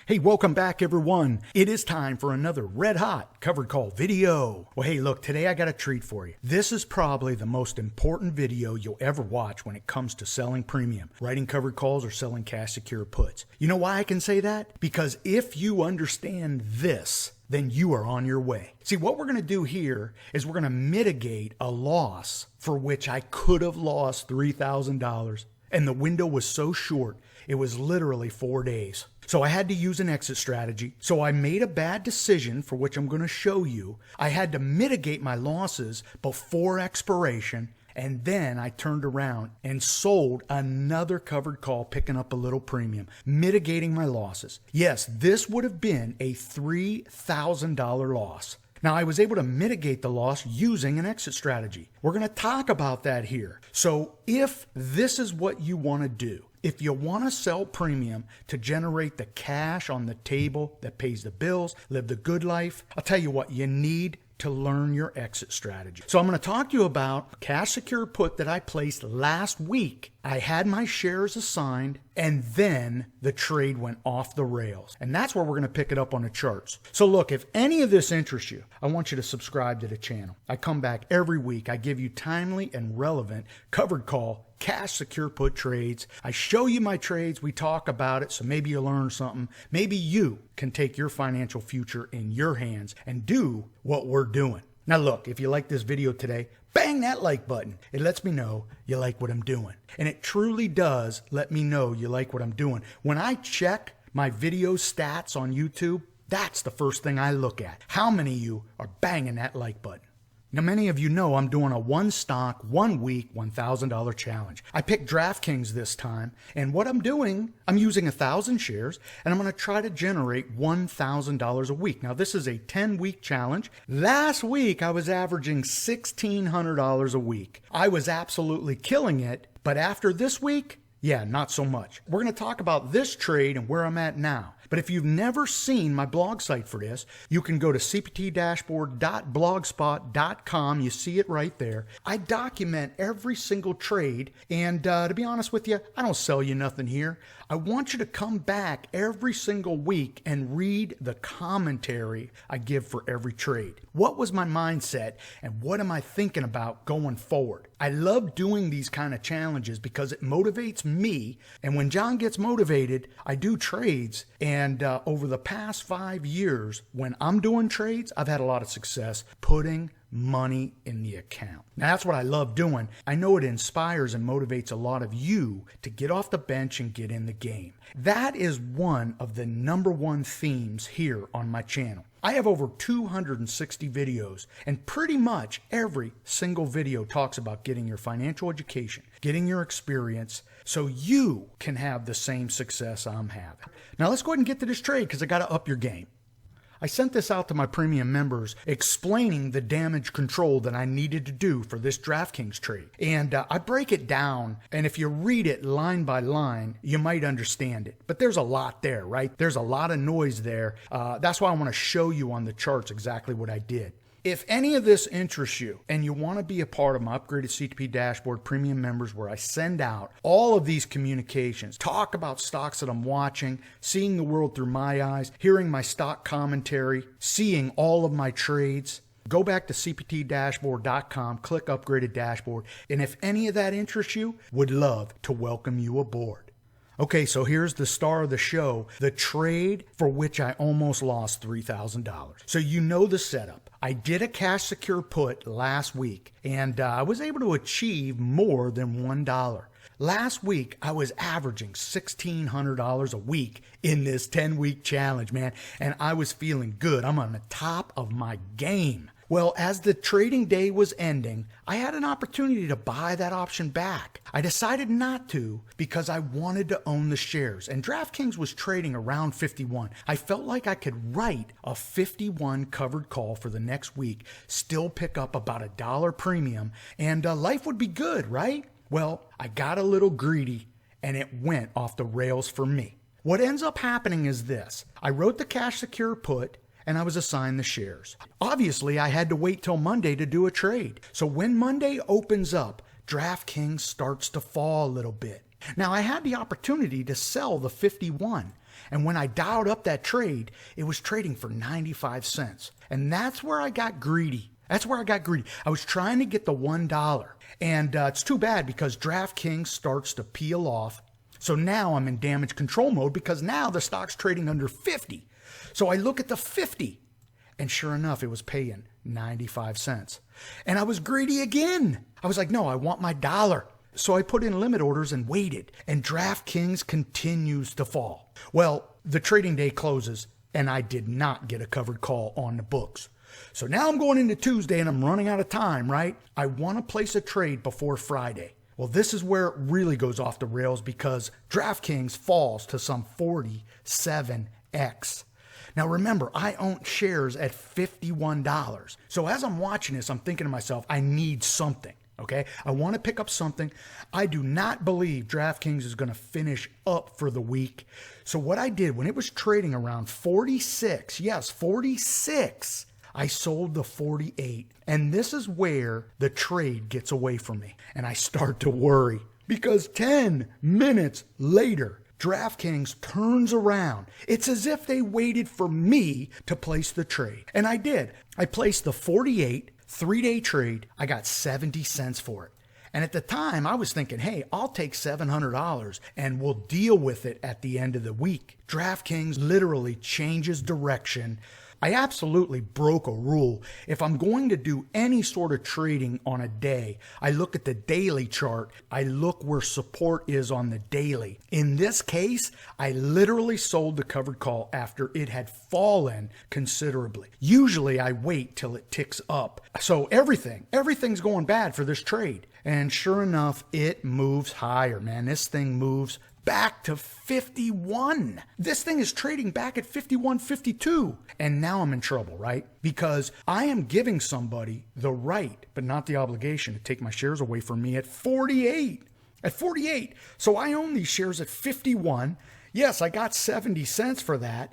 Hey, welcome back everyone. It is time for another red hot covered call video. Well, hey, look, today I got a treat for you. This is probably the most important video you'll ever watch when it comes to selling premium, writing covered calls, or selling cash secure puts. You know why I can say that? Because if you understand this, then you are on your way. See, what we're going to do here is we're going to mitigate a loss for which I could have lost $3,000. And the window was so short, it was literally 4 days. So I had to use an exit strategy. So I made a bad decision for which I'm going to show you. I had to mitigate my losses before expiration. And then I turned around and sold another covered call, picking up a little premium, mitigating my losses. Yes, this would have been a $3,000 loss. Now, I was able to mitigate the loss using an exit strategy. We're going to talk about that here. So if this is what you want to do, if you want to sell premium to generate the cash on the table that pays the bills, live the good life, I'll tell you what, you need to learn your exit strategy. So I'm going to talk to you about a cash secure put that I placed last week. I had my shares assigned, and then the trade went off the rails. And that's where we're going to pick it up on the charts. So look, if any of this interests you, I want you to subscribe to the channel. I come back every week. I give you timely and relevant covered call cash secure put trades. I show you my trades. We talk about it. So maybe you learn something. Maybe you can take your financial future in your hands and do what we're doing. Now look, if you like this video today, bang that like button. It lets me know you like what I'm doing. And it truly does let me know you like what I'm doing. When I check my video stats on YouTube, that's the first thing I look at. How many of you are banging that like button? Now, many of you know I'm doing a one stock, 1 week, $1,000 challenge. I picked DraftKings this time, and what I'm doing, I'm using 1,000 shares, and I'm going to try to generate $1,000 a week. Now, this is a 10-week challenge. Last week, I was averaging $1,600 a week. I was absolutely killing it, but after this week, yeah, not so much. We're going to talk about this trade and where I'm at now. But if you've never seen my blog site for this, you can go to cptdashboard.blogspot.com. You see it right there. I document every single trade. And to be honest with you, I don't sell you nothing here. I want you to come back every single week and read the commentary I give for every trade. What was my mindset and what am I thinking about going forward? I love doing these kind of challenges because it motivates me. And when John gets motivated, I do trades. And over the past 5 years, when I'm doing trades, I've had a lot of success putting money in the account. Now, that's what I love doing. I know it inspires and motivates a lot of you to get off the bench and get in the game. That is one of the #1 themes here on my channel. I have over 260 videos, and pretty much every single video talks about getting your financial education, getting your experience, so you can have the same success I'm having. Now let's go ahead and get to this trade because I got to up your game. I sent this out to my premium members explaining the damage control that I needed to do for this DraftKings trade. And I break it down, and if you read it line by line, you might understand it. But there's a lot there, right? There's a lot of noise there. That's why I want to show you on the charts exactly what I did. If any of this interests you and you want to be a part of my upgraded CTP Dashboard premium members where I send out all of these communications, talk about stocks that I'm watching, seeing the world through my eyes, hearing my stock commentary, seeing all of my trades, go back to cptdashboard.com, click Upgraded Dashboard, and if any of that interests you, would love to welcome you aboard. Okay, so here's the star of the show, the trade for which I almost lost $3,000. So you know the setup. I did a cash secure put last week, and I was able to achieve more than $1. Last week, I was averaging $1,600 a week in this 10-week challenge, man, and I was feeling good. I'm on the top of my game. Well, as the trading day was ending, I had an opportunity to buy that option back. I decided not to because I wanted to own the shares, and DraftKings was trading around 51. I felt like I could write a 51 covered call for the next week, still pick up about $1 premium, and life would be good, right? Well, I got a little greedy, and it went off the rails for me. What ends up happening is this. I wrote the cash secure put, and I was assigned the shares. Obviously, I had to wait till Monday to do a trade. So when Monday opens up, DraftKings starts to fall a little bit. Now, I had the opportunity to sell the 51. And when I dialed up that trade, it was trading for 95 cents. And that's where I got greedy. I was trying to get the $1. And it's too bad because DraftKings starts to peel off. So now I'm in damage control mode because now the stock's trading under 50. So I look at the 50. And sure enough, it was paying 95 cents. And I was greedy again. I was like, no, I want my dollar. So I put in limit orders and waited. And DraftKings continues to fall. Well, the trading day closes and I did not get a covered call on the books. So now I'm going into Tuesday and I'm running out of time, right? I want to place a trade before Friday. Well, this is where it really goes off the rails because DraftKings falls to some 47x. Now remember, I own shares at $51. So as I'm watching this, I'm thinking to myself, I need something, okay? I want to pick up something. I do not believe DraftKings is going to finish up for the week. So what I did when it was trading around 46, yes, 46, I sold the 48. And this is where the trade gets away from me. And I start to worry because 10 minutes later, DraftKings turns around. It's as if they waited for me to place the trade. And I did. I placed the 48 3-day trade. I got 70 cents for it. And at the time, I was thinking, hey, I'll take $700 and we'll deal with it at the end of the week. DraftKings literally changes direction. I absolutely broke a rule. If I'm going to do any sort of trading on a day, I look at the daily chart. I look where support is on the daily. In this case, I literally sold the covered call after it had fallen considerably. Usually I wait till it ticks up. So everything's going bad for this trade. And sure enough, it moves higher, man. This thing moves back to 51. This thing is trading back at 51, 52. And now I'm in trouble, right? Because I am giving somebody the right, but not the obligation to take my shares away from me at 48. At 48. So I own these shares at 51. Yes, I got 70 cents for that.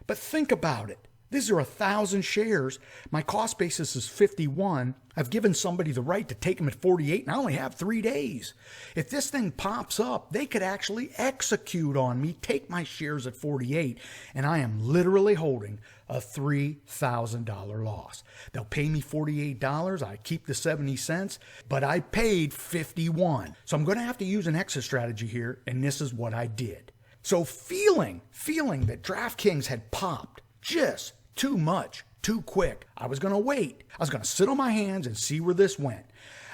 But think about it. These are 1,000 shares. My cost basis is 51. I've given somebody the right to take them at 48, and I only have 3 days. If this thing pops up, they could actually execute on me, take my shares at 48, and I am literally holding a $3,000 loss. They'll pay me $48. I keep the 70 cents, but I paid 51. So I'm going to have to use an exit strategy here, and this is what I did. So feeling that DraftKings had popped just too much, too quick. I was going to wait. I was going to sit on my hands and see where this went.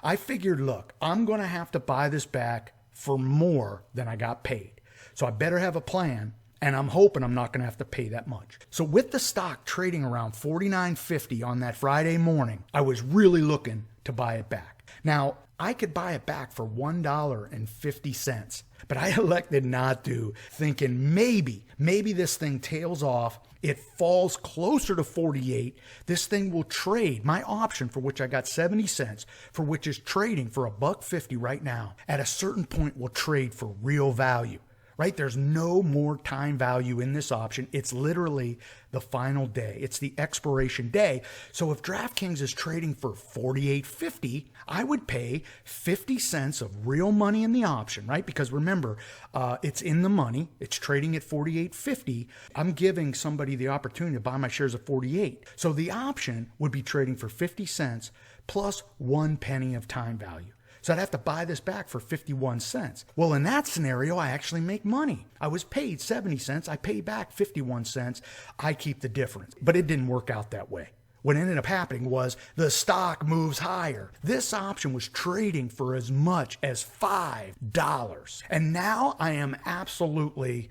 I figured, look, I'm going to have to buy this back for more than I got paid. So I better have a plan, and I'm hoping I'm not going to have to pay that much. So with the stock trading around $49.50 on that Friday morning, I was really looking to buy it back. Now, I could buy it back for $1.50, but I elected not to, thinking maybe this thing tails off. It falls closer to 48. This thing will trade my option for which I got 70 cents, for which is trading for $1.50 right now. At a certain point, will trade for real value. Right? There's no more time value in this option. It's literally the final day. It's the expiration day. So if DraftKings is trading for $48.50, I would pay 50 cents of real money in the option, right? Because remember, it's in the money. It's trading at $48.50. I'm giving somebody the opportunity to buy my shares at 48. So the option would be trading for 50 cents plus 1 penny of time value. So I'd have to buy this back for 51 cents. Well, in that scenario, I actually make money. I was paid 70 cents. I pay back 51 cents. I keep the difference. But it didn't work out that way. What ended up happening was the stock moves higher. This option was trading for as much as $5. And now I am absolutely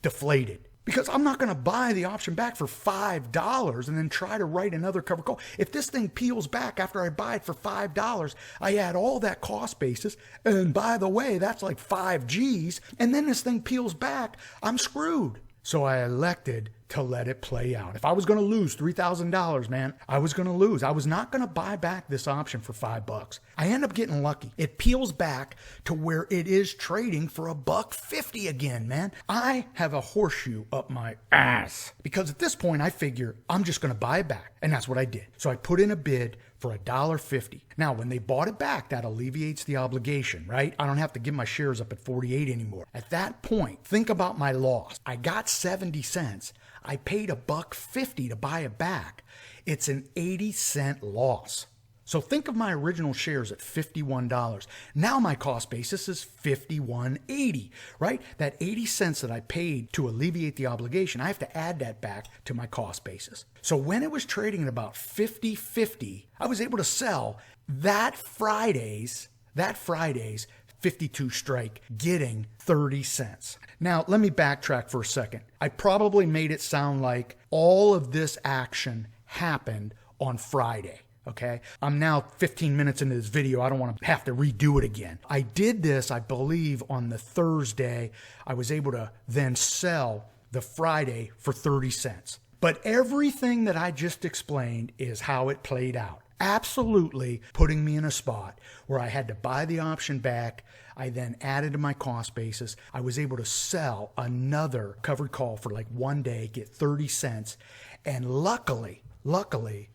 deflated. Because I'm not going to buy the option back for $5 and then try to write another cover call. If this thing peels back after I buy it for $5, I add all that cost basis. And by the way, that's like 5 G's. And then this thing peels back, I'm screwed. So I elected to let it play out. If I was going to lose $3,000, man, I was going to lose. I was not going to buy back this option for $5. I end up getting lucky. It peels back to where it is trading for $1.50 again, man. I have a horseshoe up my ass because at this point I figure I'm just going to buy it back. And that's what I did. So I put in a bid for $1.50. Now, when they bought it back, that alleviates the obligation, right? I don't have to give my shares up at 48 anymore. At that point, think about my loss. I got 70 cents. I paid $1.50 to buy it back. It's an 80-cent loss. So think of my original shares at $51. Now my cost basis is $51.80, right? That 80 cents that I paid to alleviate the obligation, I have to add that back to my cost basis. So when it was trading at about 50.50, I was able to sell that Friday's 52 strike, getting 30 cents. Now, let me backtrack for a second. I probably made it sound like all of this action happened on Friday. Okay, I'm now 15 minutes into this video. I don't want to have to redo it again. I did this, I believe, on the Thursday. I was able to then sell the Friday for 30 cents. But everything that I just explained is how it played out. Absolutely putting me in a spot where I had to buy the option back. I then added to my cost basis. I was able to sell another covered call for like one day, get 30 cents. And luckily,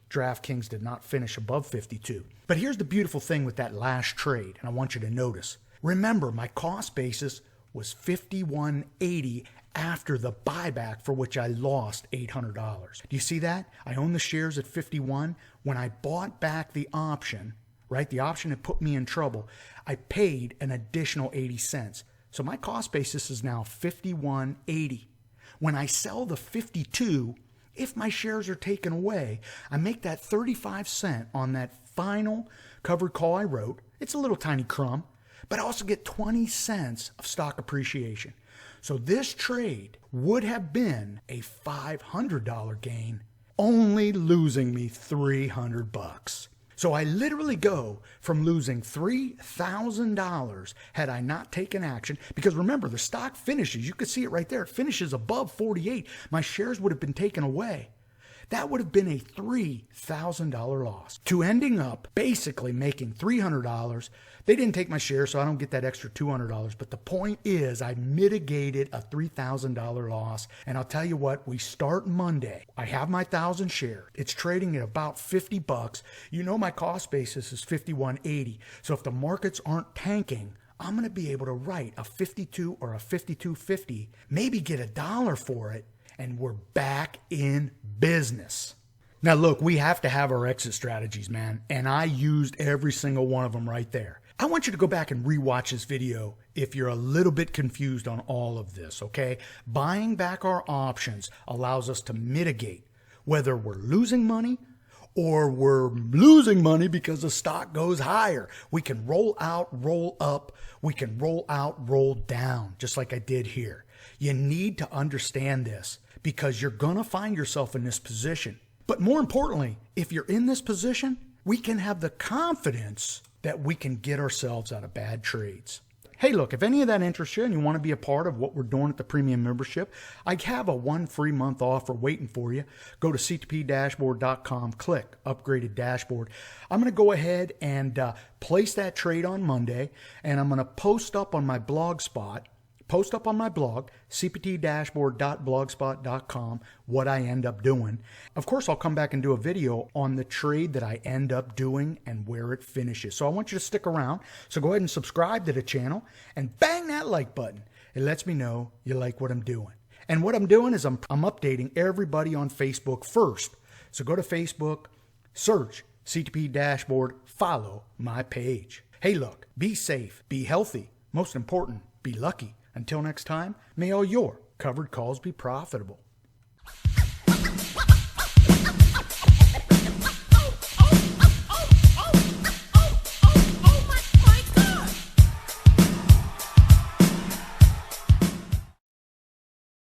DraftKings did not finish above 52. But here's the beautiful thing with that last trade, and I want you to notice. Remember, my cost basis was $51.80 after the buyback, for which I lost $800. Do you see that? I own the shares at 51. When I bought back the option, right, the option had put me in trouble, I paid an additional 80 cents. So my cost basis is now $51.80. When I sell the 52, if my shares are taken away, I make that 35 cents on that final covered call I wrote. It's a little tiny crumb, but I also get 20 cents of stock appreciation. So this trade would have been a $500 gain, only losing me $300. So I literally go from losing $3,000 had I not taken action, because remember, the stock finishes, you can see it right there, it finishes above 48. My shares would have been taken away. That would have been a $3,000 loss to ending up basically making $300. They didn't take my share, so I don't get that extra $200. But the point is, I mitigated a $3,000 loss. And I'll tell you what, we start Monday. I have my 1,000 share. It's trading at about $50. You know my cost basis is $51.80. So if the markets aren't tanking, I'm going to be able to write a 52 or a 52.50, maybe get $1 for it, and we're back in business. Now look, we have to have our exit strategies, man, and I used every single one of them right there. I want you to go back and rewatch this video if you're a little bit confused on all of this, okay? Buying back our options allows us to mitigate whether we're losing money or we're losing money because the stock goes higher. We can roll out, roll up. We can roll out, roll down, just like I did here. You need to understand this because you're going to find yourself in this position. But more importantly, if you're in this position, we can have the confidence that we can get ourselves out of bad trades. Hey, look, if any of that interests you and you want to be a part of what we're doing at the premium membership, I have a 1 free month offer waiting for you. Go to ctpdashboard.com, click Upgraded Dashboard. I'm going to go ahead and place that trade on Monday, and I'm going to post up on my blog, cptdashboard.blogspot.com, what I end up doing. Of course, I'll come back and do a video on the trade that I end up doing and where it finishes. So I want you to stick around. So go ahead and subscribe to the channel and bang that like button. It lets me know you like what I'm doing. And what I'm doing is I'm updating everybody on Facebook first. So go to Facebook, search CTP Dashboard, follow my page. Hey, look, be safe, be healthy. Most important, be lucky. Until next time, may all your covered calls be profitable.